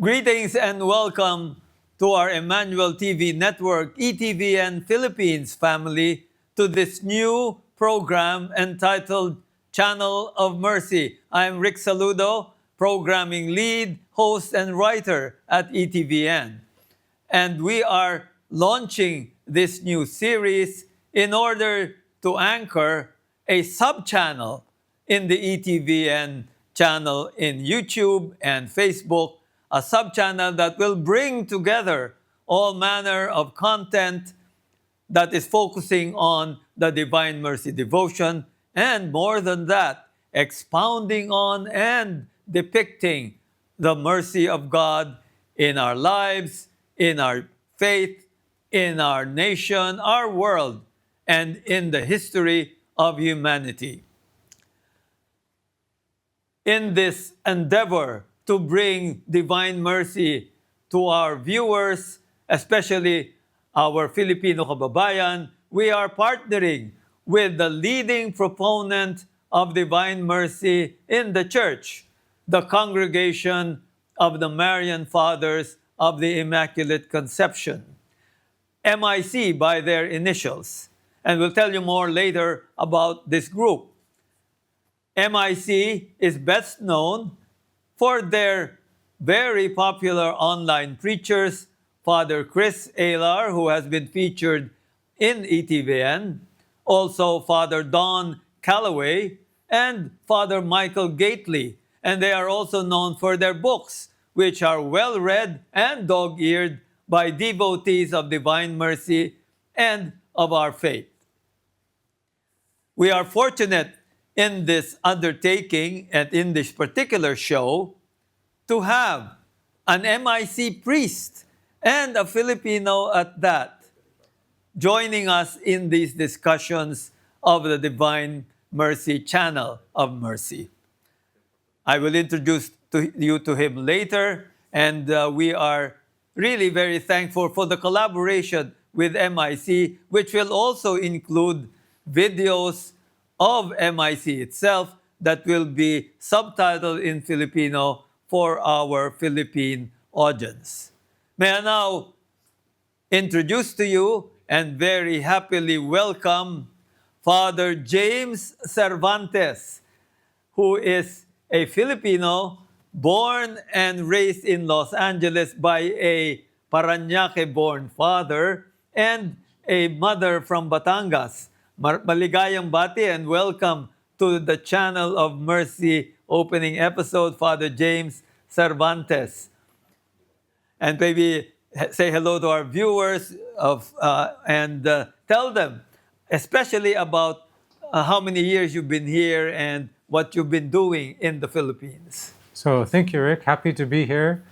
Greetings and welcome to our Emmanuel TV network, ETVN Philippines family, to this new program entitled Channel of Mercy. I'm Rick Saludo, programming lead, host, and writer at ETVN. And we are launching this new series in order to anchor a sub-channel in the ETVN channel in YouTube and Facebook, a sub-channel that will bring together all manner of content that is focusing on the Divine Mercy devotion, and more than that, expounding on and depicting the mercy of God in our lives, in our faith, in our nation, our world, and in the history of humanity. In this endeavor to bring divine mercy to our viewers, especially our Filipino kababayan, we are partnering with the leading proponent of divine mercy in the church, the Congregation of the Marian Fathers of the Immaculate Conception, MIC by their initials. And we'll tell you more later about this group. MIC is best known for their very popular online preachers, Father Chris Aylar, who has been featured in ETVN, also Father Don Calloway, and Father Michael Gately. And they are also known for their books, which are well-read and dog-eared by devotees of divine mercy and of our faith. We are fortunate in this undertaking and in this particular show to have an MIC priest and a Filipino at that joining us in these discussions of the Divine Mercy Channel of Mercy. I will introduce you to him later, and we are really very thankful for the collaboration with MIC, which will also include videos of MIC itself that will be subtitled in Filipino for our Philippine audience. May I now introduce to you and very happily welcome Father James Cervantes, who is a Filipino born and raised in Los Angeles by a Parañaque-born father and a mother from Batangas. Maligayang bati and welcome to the Channel of Mercy opening episode, Father James Cervantes. And maybe say hello to our viewers and tell them, especially about how many years you've been here and what you've been doing in the Philippines. So thank you, Rick. Happy to be here.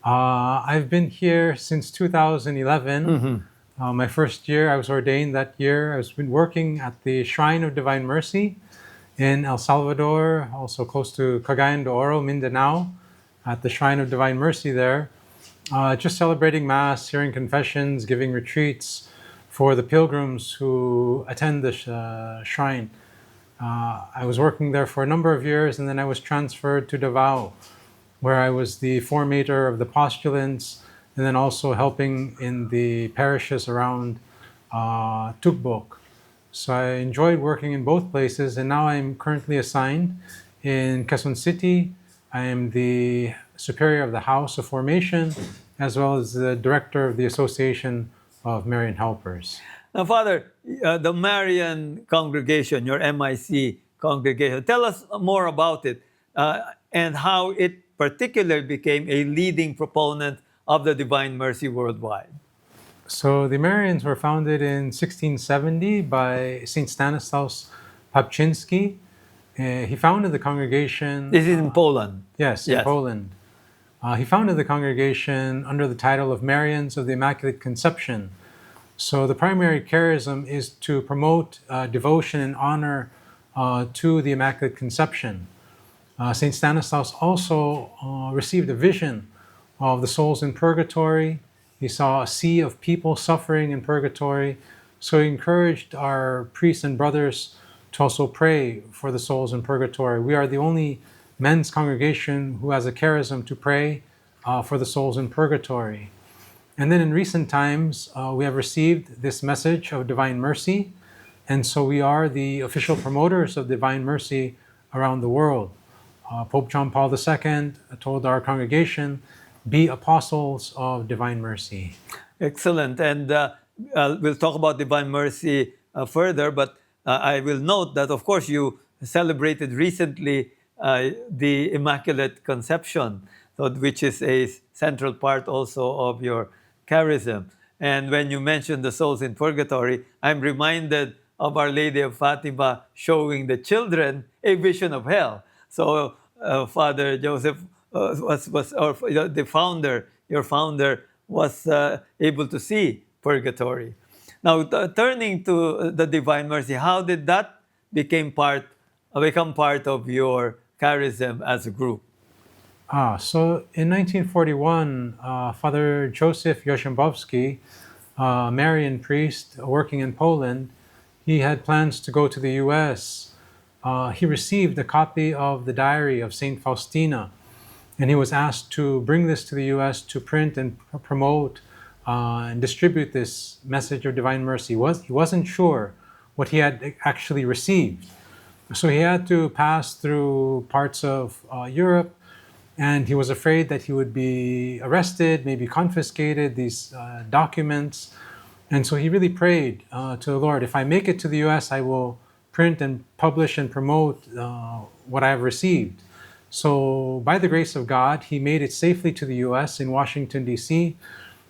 I've been here since 2011. Mm-hmm. My first year, I was ordained that year. I've been working at the Shrine of Divine Mercy in El Salvador, also close to Cagayan de Oro, Mindanao, at the Shrine of Divine Mercy there. Just celebrating Mass, hearing confessions, giving retreats for the pilgrims who attend the shrine. I was working there for a number of years, and then I was transferred to Davao, where I was the formator of the postulants, and then also helping in the parishes around Tukbok. So I enjoyed working in both places, and now I'm currently assigned in Quezon City. I am the superior of the House of Formation, as well as the director of the Association of Marian Helpers. Now, Father, the Marian congregation, your MIC congregation, tell us more about it and how it particularly became a leading proponent of the Divine Mercy worldwide. So the Marians were founded in 1670 by St. Stanislaus Papczynski. He founded the congregation. This is in Poland. Yes, in Poland. He founded the congregation under the title of Marians of the Immaculate Conception. So the primary charism is to promote devotion and honor to the Immaculate Conception. St. Stanislaus also received a vision of the souls in purgatory. He saw a sea of people suffering in purgatory. So he encouraged our priests and brothers to also pray for the souls in purgatory. We are the only men's congregation who has a charism to pray for the souls in purgatory. And then in recent times, we have received this message of divine mercy. And so we are the official promoters of divine mercy around the world. Pope John Paul II told our congregation, be apostles of divine mercy. Excellent. And we'll talk about divine mercy further, but I will note that, of course, you celebrated recently the Immaculate Conception, so, which is a central part also of your charism. And when you mentioned the souls in purgatory, I'm reminded of Our Lady of Fatima showing the children a vision of hell. So Father Joseph the founder, your founder, was able to see purgatory. Now, turning to the divine mercy, how did that become part of your charism as a group? So in 1941, Father Joseph Yoshembowski, a Marian priest working in Poland, he had plans to go to the U.S. He received a copy of the diary of St. Faustina, and he was asked to bring this to the U.S. to print and promote and distribute this message of divine mercy. He wasn't sure what he had actually received. So he had to pass through parts of Europe, and he was afraid that he would be arrested, maybe confiscated, these documents. And so he really prayed to the Lord, if I make it to the U.S., I will print and publish and promote what I have received. So by the grace of God, he made it safely to the U.S. in Washington, D.C.,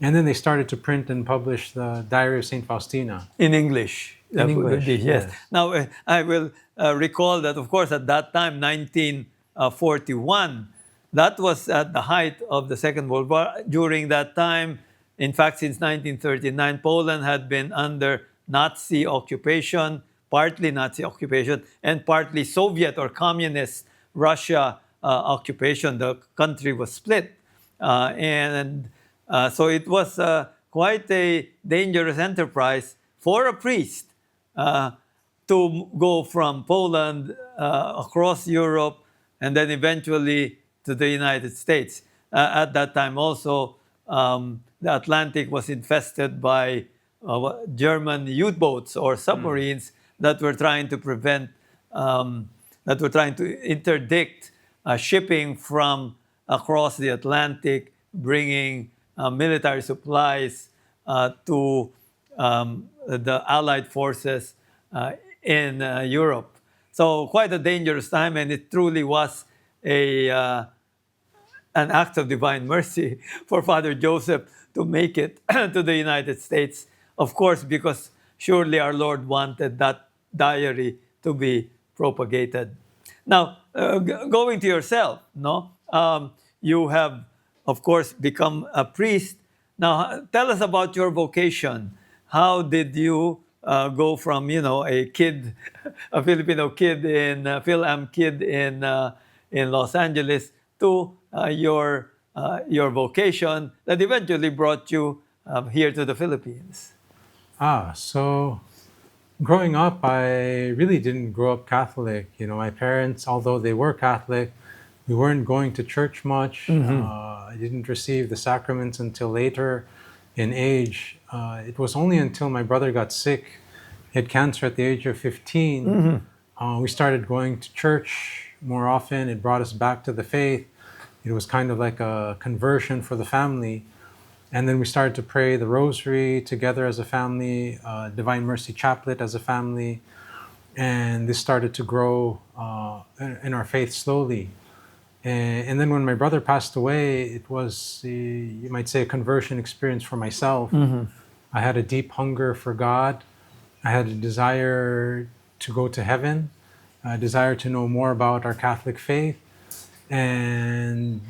and then they started to print and publish the Diary of St. Faustina. In English. In English, yes. yes. Now, I will recall that, of course, at that time, 1941, that was at the height of the Second World War. During that time, in fact, since 1939, Poland had been under Nazi occupation, partly Nazi occupation, and partly Soviet or communist Russia occupation. The country was split. So it was quite a dangerous enterprise for a priest to go from Poland across Europe and then eventually to the United States. At that time also, the Atlantic was infested by German U-boats or submarines that were trying to interdict shipping from across the Atlantic, bringing military supplies to the Allied forces in Europe. So quite a dangerous time, and it truly was an act of divine mercy for Father Joseph to make it to the United States. Of course, because surely our Lord wanted that diary to be propagated. Now, going to yourself, you have, of course, become a priest. Now, tell us about your vocation. How did you go from, a kid, a Filipino kid Phil-Am kid in Los Angeles to your vocation that eventually brought you here to the Philippines? So growing up, I really didn't grow up Catholic. My parents, although they were Catholic, we weren't going to church much. I didn't receive the sacraments until later in age. It was only until my brother got sick, he had cancer at the age of 15, we started going to church more often. It brought us back to the faith. It was kind of like a conversion for the family. And then we started to pray the rosary together as a family, Divine Mercy Chaplet as a family. And this started to grow in our faith slowly. And then when my brother passed away, it was, you might say, a conversion experience for myself. I had a deep hunger for God. I had a desire to go to heaven, a desire to know more about our Catholic faith. And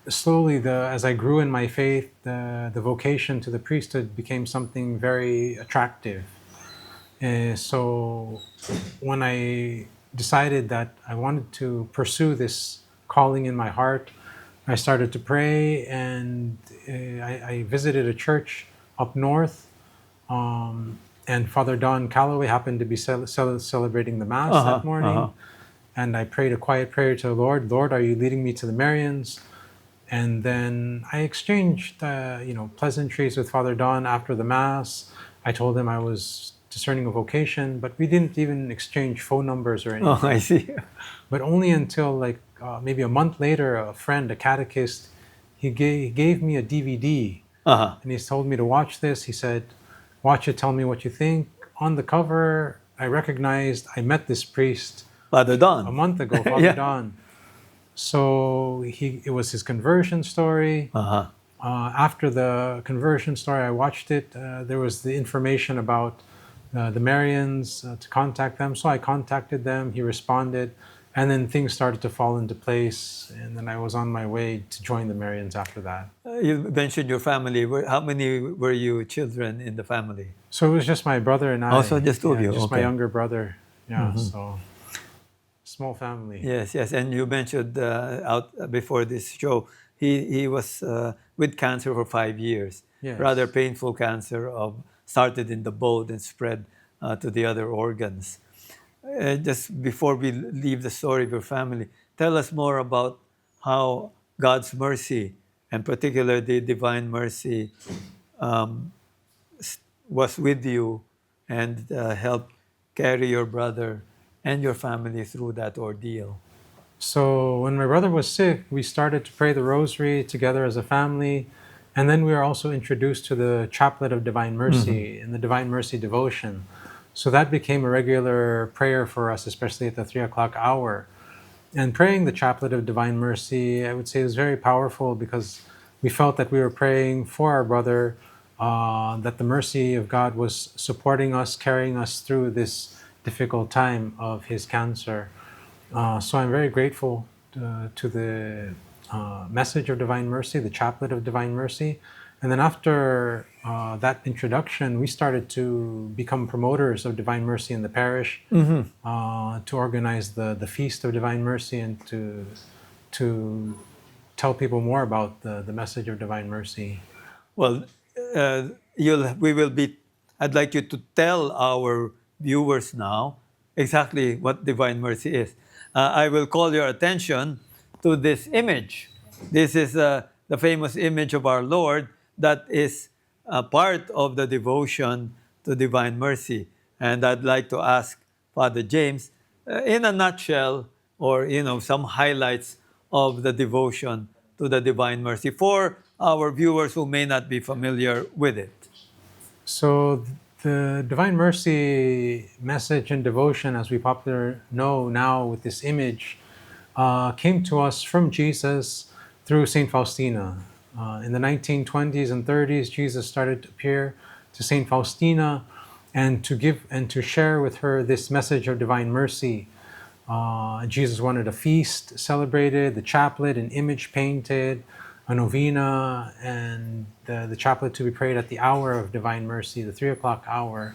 slowly, as I grew in my faith, the vocation to the priesthood became something very attractive. So when I decided that I wanted to pursue this calling in my heart, I started to pray, and I visited a church up north. And Father Don Calloway happened to be celebrating the Mass Uh-huh, that morning. uh-huh. And I prayed a quiet prayer to the Lord. Lord, are you leading me to the Marians? And then I exchanged, pleasantries with Father Don after the Mass. I told him I was discerning a vocation, but we didn't even exchange phone numbers or Oh, anything. I see. But only until maybe a month later, a friend, a catechist, he gave me a DVD, Uh-huh. and he told me to watch this. He said, "Watch it, tell me what you think." On the cover, I recognized I met this priest Father a Don. month ago, Father Yeah. Don. So it was his conversion story. Uh-huh. After the conversion story, I watched it. There was the information about the Marians, to contact them. So I contacted them. He responded. And then things started to fall into place. And then I was on my way to join the Marians after that. You mentioned your family. How many were you children in the family? So it was just my brother and I. Also, just two of you. Just my Okay. younger brother. Yeah, so small family. Yes, yes. And you mentioned out before this show, he was with cancer for 5 years. Yes. Rather painful cancer started in the bone and spread to the other organs. Just before we leave the story of your family, tell us more about how God's mercy, and particularly the divine mercy, was with you and helped carry your brother and your family through that ordeal. So when my brother was sick, we started to pray the rosary together as a family. And then we were also introduced to the Chaplet of Divine Mercy and the Divine Mercy devotion. So that became a regular prayer for us, especially at the 3 o'clock hour. And praying the Chaplet of Divine Mercy, I would say, was very powerful because we felt that we were praying for our brother, that the mercy of God was supporting us, carrying us through this difficult time of his cancer. So I'm very grateful to the message of Divine Mercy, the Chaplet of Divine Mercy. And then after that introduction, we started to become promoters of Divine Mercy in the parish, to organize the Feast of Divine Mercy and to tell people more about the message of Divine Mercy. Well, I'd like you to tell our viewers now exactly what divine mercy is. I will call your attention to this image. This is the famous image of our Lord that is a part of the devotion to divine mercy. And I'd like to ask Father James, in a nutshell, or some highlights of the devotion to the divine mercy for our viewers who may not be familiar with it. So the Divine Mercy message and devotion, as we popularly know now with this image, came to us from Jesus through Saint Faustina. In the 1920s and 30s, Jesus started to appear to Saint Faustina and to give and to share with her this message of divine mercy. Jesus wanted a feast celebrated, the chaplet, an image painted, a novena, and the chaplet to be prayed at the hour of divine mercy, the 3 o'clock hour.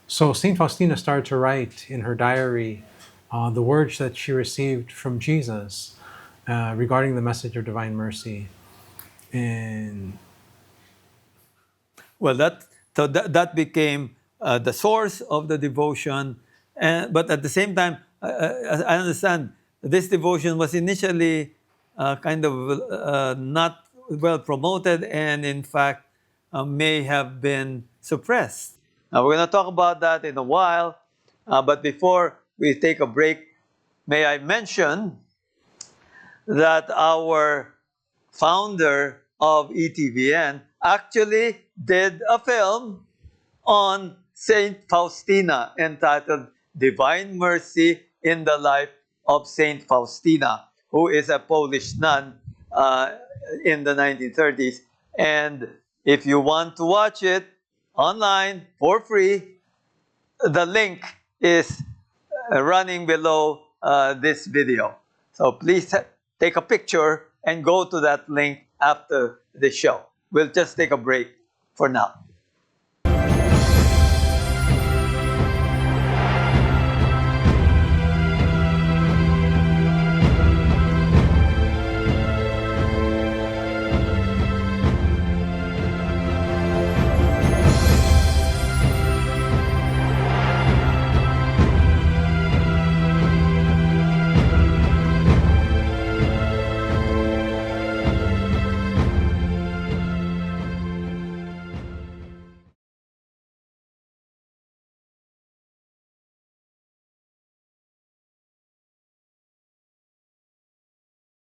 So Saint Faustina started to write in her diary the words that she received from Jesus regarding the message of divine mercy. And well, that became the source of the devotion, but at the same time, I understand this devotion was initially kind of not well promoted, and in fact may have been suppressed. Now we're going to talk about that in a while, but before we take a break, may I mention that our founder of ETVN actually did a film on Saint Faustina entitled Divine Mercy in the Life of Saint Faustina, who is a Polish nun in the 1930s. And if you want to watch it online for free, the link is running below this video. So please take a picture and go to that link after the show. We'll just take a break for now.